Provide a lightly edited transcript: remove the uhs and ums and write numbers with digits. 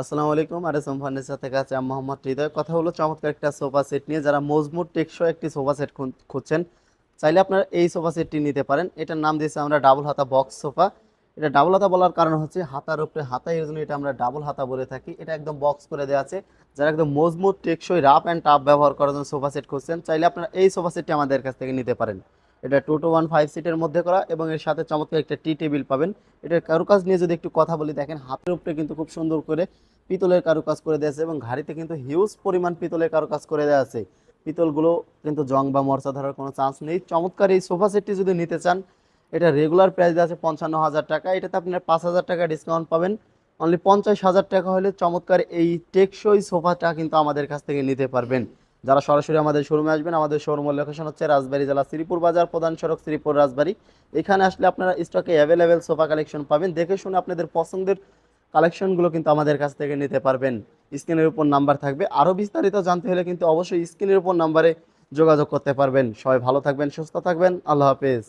আসসালামু আলাইকুম। RSM furniture থেকে আছে আমি মোহাম্মদ হৃদয়। কথা হলো চমৎকার একটা সোফা সেট নিয়ে। যারা মজবুত টেকসই একটি সোফা সেট খুঁজছেন, চাইলে আপনারা এই সোফা সেটটি নিতে পারেন। এটার নাম দিয়েছি আমরা ডাবল হাতা বক্স সোফা। এটা ডাবল হাতা বলার কারণ হচ্ছে হাতার উপরে হাতা, এর জন্য এটা আমরা ডাবল হাতা বলে থাকি। এটা একদম বক্স করে দেওয়া আছে। যারা একদম মজবুত টেকসই রাফ অ্যান্ড টাফ ব্যবহার করার জন্য সোফা সেট খুঁজছেন, চাইলে আপনারা এই সোফা সেটটি আমাদের কাছ থেকে নিতে পারেন। এটা 2 to 1 5 সিটের মধ্যে করা এবং এর সাথে চমৎকার একটা টি টেবিল পাবেন। এটার কারুকাজ নিয়ে যদি একটু কথা বলি, দেখেন হাতের উপরে কিন্তু খুব সুন্দর করে পিতলের কারুকাজ করে দেওয়া আছে এবং ঘাড়িতে কিন্তু হিউজ পরিমাণ পিতলের কারুকাজ করে দেওয়া আছে। পিতলগুলো কিন্তু জং বা মরচা ধরার কোনো চান্স নেই। চমৎকার এই সোফা সেটটি যদি নিতে চান, এটা রেগুলার প্রাইস আছে 55,000 টাকা। এটাতে আপনার 5,000 টাকা ডিসকাউন্ট পাবেন। অনলি 50,000 টাকা হলে চমৎকার এই টেকসই সোফাটা কিন্তু আমাদের কাছ থেকে নিতে পারবেন। যারা সরাসরি আমাদের শোরুমে আসবেন, আমাদের শোরুমের লোকেশন হচ্ছে রাজবাড়ী জেলা শ্রীপুর বাজার, প্রধান সড়ক শ্রীপুর রাজবাড়ী। এখানে আসলে আপনারা স্টকে অ্যাভেলেবেল সোফা কালেকশন পাবেন। দেখে শুনে আপনাদের পছন্দের কালেকশনগুলো কিন্তু আমাদের কাছ থেকে নিতে পারবেন। স্ক্রিনের উপর নাম্বার থাকবে। আরও বিস্তারিত জানতে হলে কিন্তু অবশ্যই স্ক্রিনের উপর নাম্বারে যোগাযোগ করতে পারবেন। সবাই ভালো থাকবেন, সুস্থ থাকবেন। আল্লাহ হাফেজ।